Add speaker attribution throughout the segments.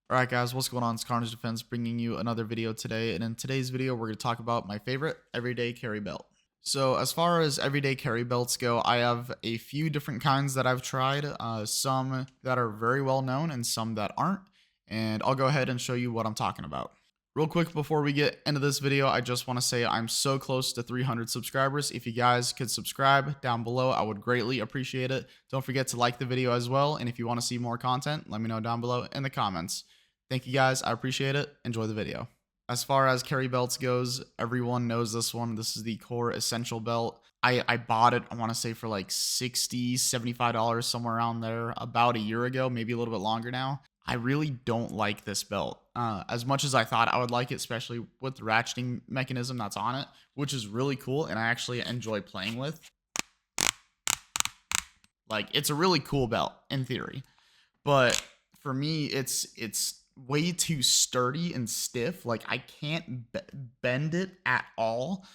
Speaker 1: Alright guys, what's going on? It's Carnage Defense bringing you another video today, and in today's video we're going to talk about my favorite everyday carry belt. So as far as everyday carry belts go, I have a few different kinds that I've tried, some that are very well known and some that aren't, and I'll go ahead and show you what I'm talking about. Real quick before we get into this video, I just want to say I'm so close to 300 subscribers. If you guys could subscribe down below, I would greatly appreciate it. Don't forget to like the video as well, and if you want to see more content, let me know down below in the comments. Thank you guys. I appreciate it. Enjoy the video. As far as carry belts goes, everyone knows this one. This is the Core Essential belt. I bought it, I want to say for like $60, $75, somewhere around there about a year ago, maybe a little bit longer now. I really don't like this belt. As much as I thought I would like it, especially with the ratcheting mechanism that's on it, which is really cool and I actually enjoy playing with. Like, it's a really cool belt in theory. But for me, it's way too sturdy and stiff. Like, I can't bend it at all.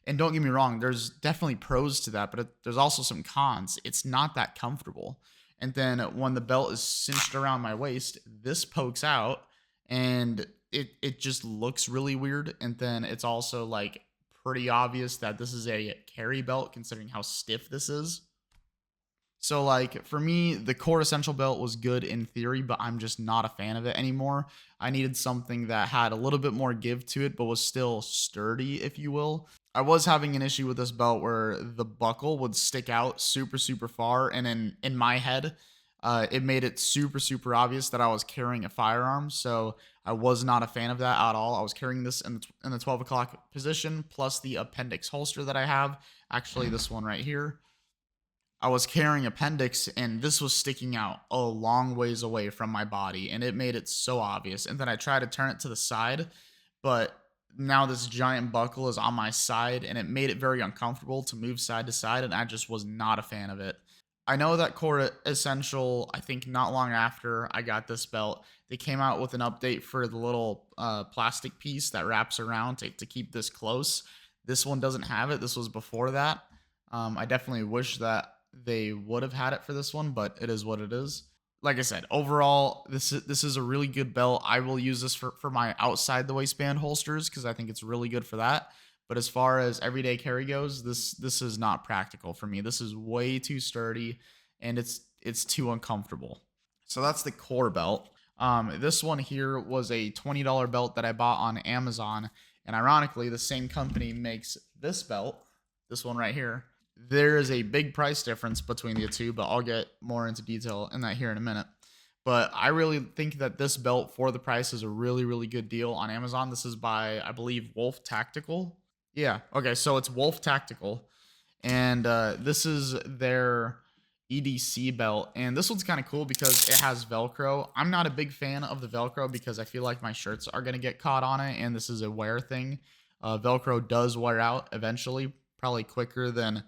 Speaker 1: And don't get me wrong, there's definitely pros to that, but there's also some cons. It's not that comfortable. And then when the belt is cinched around my waist, this pokes out and it just looks really weird. And then it's also like pretty obvious that this is a carry belt considering how stiff this is. So, like, for me, the Core Essential belt was good in theory, but I'm just not a fan of it anymore. I needed something that had a little bit more give to it, but was still sturdy, if you will. I was having an issue with this belt where the buckle would stick out super, super far, and in my head, it made it super, super obvious that I was carrying a firearm. So I was not a fan of that at all. I was carrying this in the 12 o'clock position, plus the appendix holster that I have. Actually, this one right here. I was carrying appendix and this was sticking out a long ways away from my body and it made it so obvious. And then I tried to turn it to the side, but now this giant buckle is on my side and it made it very uncomfortable to move side to side and I just was not a fan of it. I know that Core Essential, I think not long after I got this belt, they came out with an update for the little plastic piece that wraps around to keep this close. This one doesn't have it. This was before that. I definitely wish that they would have had it for this one, but it is what it is. Like I said, overall, this is a really good belt. I will use this for my outside the waistband holsters because I think it's really good for that. But as far as everyday carry goes, this is not practical for me. This is way too sturdy and it's too uncomfortable. So that's the Core belt. This one here was a $20 belt that I bought on Amazon, and ironically, the same company makes this belt, this one right here. There is a big price difference between the two, but I'll get more into detail in that here in a minute. But I really think that this belt for the price is a really, really good deal on Amazon. This is by, I believe, Wolf Tactical. Yeah, okay, so it's Wolf Tactical. And this is their EDC belt. And this one's kind of cool because it has Velcro. I'm not a big fan of the Velcro because I feel like my shirts are going to get caught on it. And this is a wear thing. Velcro does wear out eventually, probably quicker than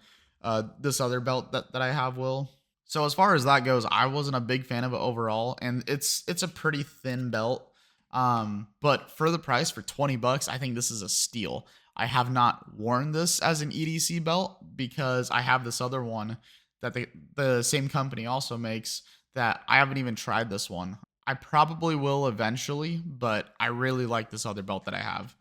Speaker 1: this other belt that I have will. So as far as that goes, I wasn't a big fan of it overall, and it's a pretty thin belt. But for the price, for 20 bucks, I think this is a steal. I have not worn this as an EDC belt because I have this other one that the same company also makes that I haven't even tried this one. I probably will eventually, but I really like this other belt that I have.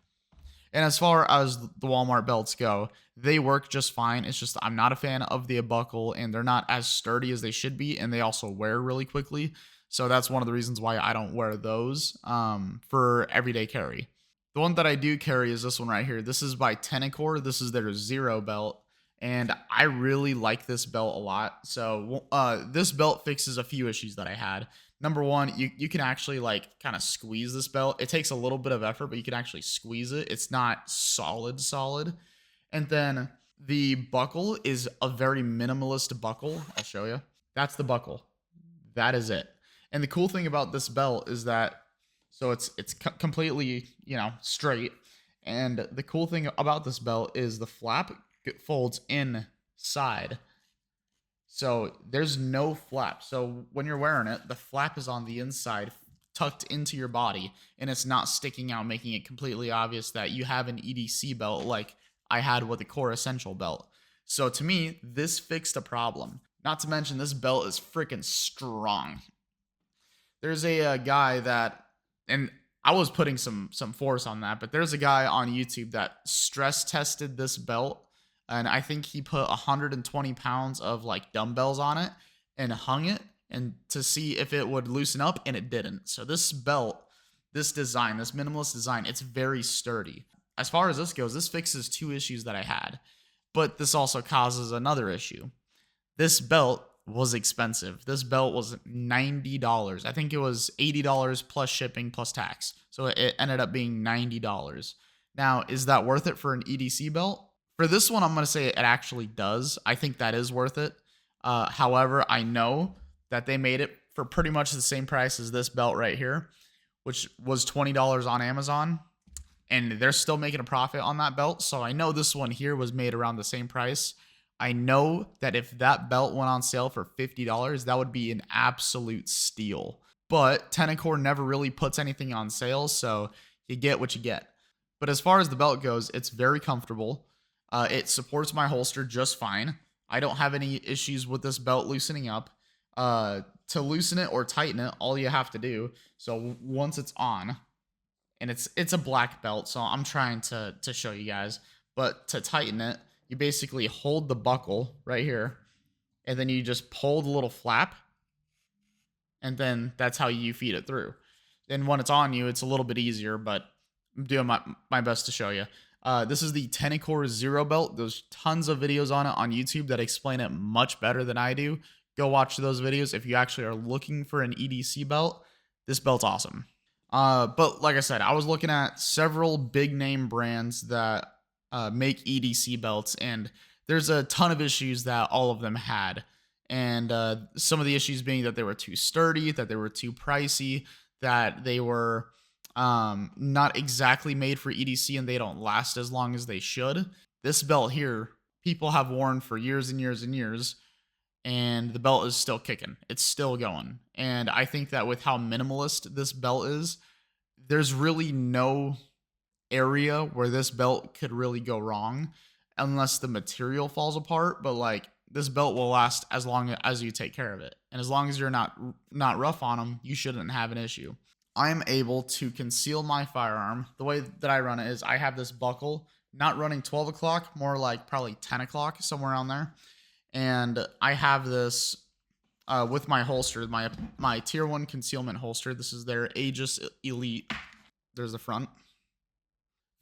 Speaker 1: And as far as the Walmart belts go, they work just fine. It's just I'm not a fan of the buckle and they're not as sturdy as they should be. And they also wear really quickly. So that's one of the reasons why I don't wear those for everyday carry. The one that I do carry is this one right here. This is by Tenacore. This is their Zero belt. And I really like this belt a lot. So this belt fixes a few issues that I had. Number one, you can actually like kind of squeeze this belt. It takes a little bit of effort, but you can actually squeeze it. It's not solid. And then the buckle is a very minimalist buckle. I'll show you. That's the buckle. That is it. And the cool thing about this belt is that so it's completely, straight. And the cool thing about this belt is the flap folds inside. So there's no flap. So when you're wearing it, the flap is on the inside, tucked into your body, and it's not sticking out, making it completely obvious that you have an EDC belt like I had with the Core Essential belt. So to me, this fixed a problem. Not to mention, this belt is freaking strong. There's a guy that and I was putting some force on that, but there's a guy on YouTube that stress tested this belt, and I think he put 120 pounds of like dumbbells on it and hung it and to see if it would loosen up, and it didn't. So this belt, this design, this minimalist design, it's very sturdy. As far as this goes, this fixes two issues that I had, but this also causes another issue. This belt was expensive. This belt was $90. I think it was $80 plus shipping plus tax. So it ended up being $90. Now, is that worth it for an EDC belt? For this one, I'm going to say it actually does. I think that is worth it. However, I know that they made it for pretty much the same price as this belt right here, which was $20 on Amazon. And they're still making a profit on that belt. So I know this one here was made around the same price. I know that if that belt went on sale for $50, that would be an absolute steal. But Tenacore never really puts anything on sale, so you get what you get. But as far as the belt goes, it's very comfortable. It supports my holster just fine. I don't have any issues with this belt loosening up. To loosen it or tighten it, all you have to do, so once it's on, and it's a black belt, so I'm trying to show you guys, but to tighten it, you basically hold the buckle right here, and then you just pull the little flap, and then that's how you feed it through. Then when it's on you, it's a little bit easier, but I'm doing my best to show you. This is the Tenacore Zero belt. There's tons of videos on it on YouTube that explain it much better than I do. Go watch those videos if you actually are looking for an EDC belt. This belt's awesome. But like I said, I was looking at several big name brands that make EDC belts, and there's a ton of issues that all of them had. And some of the issues being that they were too sturdy, that they were too pricey, that they were not exactly made for EDC, and they don't last as long as they should. This belt here, people have worn for years and years and years, and the belt is still kicking. It's still going. And I think that with how minimalist this belt is, there's really no area where this belt could really go wrong unless the material falls apart. But like, this belt will last as long as you take care of it. And as long as you're not rough on them, you shouldn't have an issue. I am able to conceal my firearm. The way that I run it is I have this buckle, not running 12 o'clock, more like probably 10 o'clock, somewhere around there. And I have this with my holster, my tier 1 concealment holster. This is their Aegis Elite. There's the front.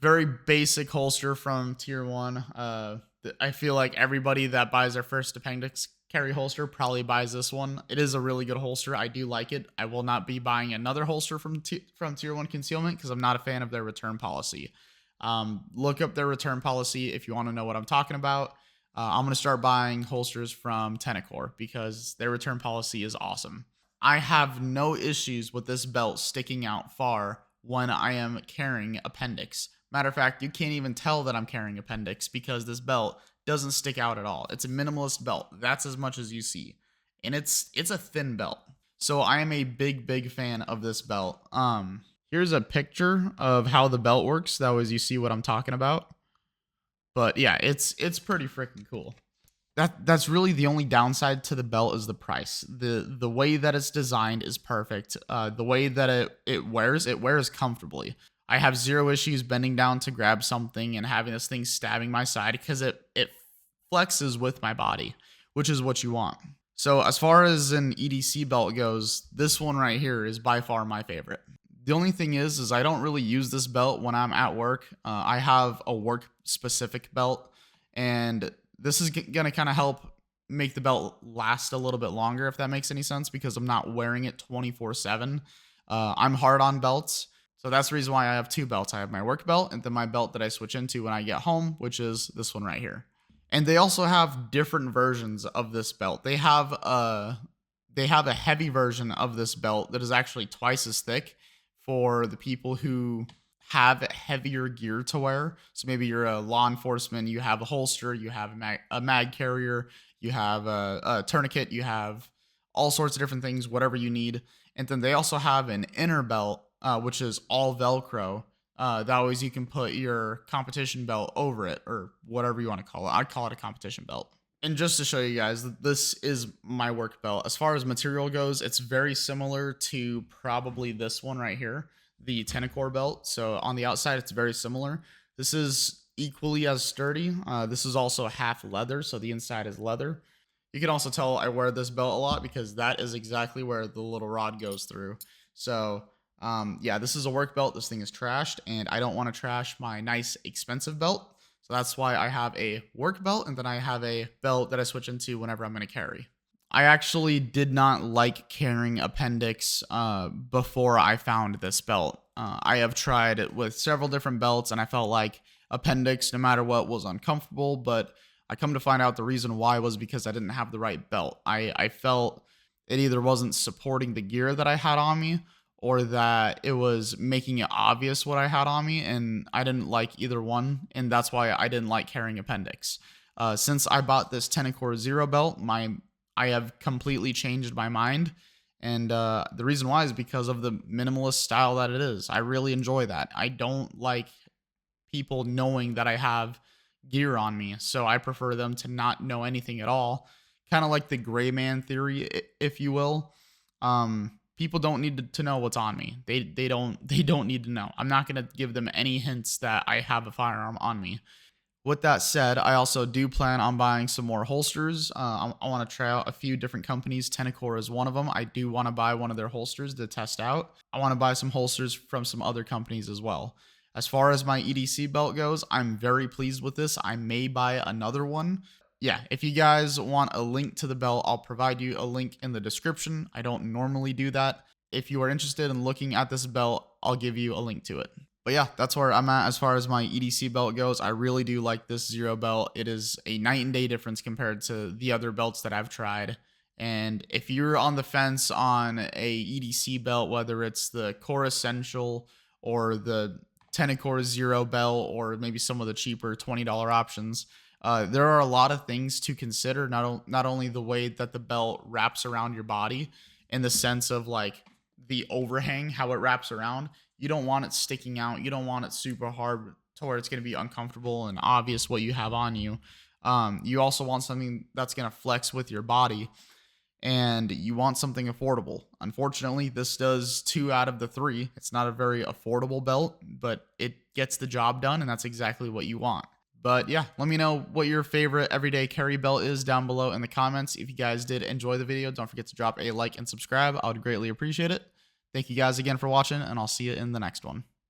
Speaker 1: Very basic holster from tier 1. I feel like everybody that buys their first appendix carry holster probably buys this one. It is a really good holster. I do like it. I will not be buying another holster from tier 1 concealment because I'm not a fan of their return policy. Look up their return policy if you want to know what I'm talking about. I'm going to start buying holsters from Tenacore because their return policy is awesome. I have no issues with this belt sticking out far when I am carrying appendix. Matter of fact, you can't even tell that I'm carrying appendix because this belt doesn't stick out at all. It's a minimalist belt. That's as much as you see. And it's a thin belt. So I am a big fan of this belt. Here's a picture of how the belt works. That way you see what I'm talking about. But yeah, it's pretty freaking cool. That's really the only downside to the belt is the price. The way that it's designed is perfect. The way that it wears comfortably. I have zero issues bending down to grab something and having this thing stabbing my side because it flexes with my body, which is what you want. So as far as an EDC belt goes, this one right here is by far my favorite. The only thing is I don't really use this belt when I'm at work. I have a work-specific belt, and this is going to kind of help make the belt last a little bit longer, if that makes any sense, because I'm not wearing it 24/7. I'm hard on belts, so that's the reason why I have two belts. I have my work belt and then my belt that I switch into when I get home, which is this one right here. And they also have different versions of this belt. They have a heavy version of this belt that is actually twice as thick for the people who have heavier gear to wear. So maybe you're a law enforcement, you have a holster, you have a mag carrier, you have a tourniquet, you have all sorts of different things, whatever you need. And then they also have an inner belt, which is all Velcro. That way you can put your competition belt over it, or whatever you want to call it. I'd call it a competition belt. And just to show you guys, this is my work belt. As far as material goes, it's very similar to probably this one right here, the Tenacore belt. So on the outside, it's very similar. This is equally as sturdy. This is also half leather, so the inside is leather. You can also tell I wear this belt a lot because that is exactly where the little rod goes through. So yeah, this is a work belt. This thing is trashed, and I don't want to trash my nice, expensive belt. So that's why I have a work belt, and then I have a belt that I switch into whenever I'm going to carry. I actually did not like carrying appendix before I found this belt. I have tried it with several different belts, and I felt like appendix, no matter what, was uncomfortable. But I come to find out the reason why was because I didn't have the right belt. I felt it either wasn't supporting the gear that I had on me, or that it was making it obvious what I had on me, and I didn't like either one, and that's why I didn't like carrying appendix. Since I bought this Tenacore Zero belt, I have completely changed my mind, and the reason why is because of the minimalist style that it is. I really enjoy that. I don't like people knowing that I have gear on me, so I prefer them to not know anything at all. Kind of like the gray man theory, if you will. People don't need to know what's on me. They don't need to know. I'm not going to give them any hints that I have a firearm on me. With that said, I also do plan on buying some more holsters. I want to try out a few different companies. Tenacore is one of them. I do want to buy one of their holsters to test out. I want to buy some holsters from some other companies as well. As far as my EDC belt goes, I'm very pleased with this. I may buy another one. Yeah, if you guys want a link to the belt, I'll provide you a link in the description. I don't normally do that. If you are interested in looking at this belt, I'll give you a link to it. But yeah, that's where I'm at as far as my EDC belt goes. I really do like this Zero belt. It is a night and day difference compared to the other belts that I've tried. And if you're on the fence on a EDC belt, whether it's the Core Essential or the Tenacore Zero belt, or maybe some of the cheaper $20 options, there are a lot of things to consider. Not only the way that the belt wraps around your body, in the sense of like the overhang, how it wraps around. You don't want it sticking out. You don't want it super hard to where it's going to be uncomfortable and obvious what you have on you. You also want something that's going to flex with your body, and you want something affordable. Unfortunately, this does 2 out of the 3. It's not a very affordable belt, but it gets the job done, and that's exactly what you want. But yeah, let me know what your favorite everyday carry belt is down below in the comments. If you guys did enjoy the video, don't forget to drop a like and subscribe. I would greatly appreciate it. Thank you guys again for watching, and I'll see you in the next one.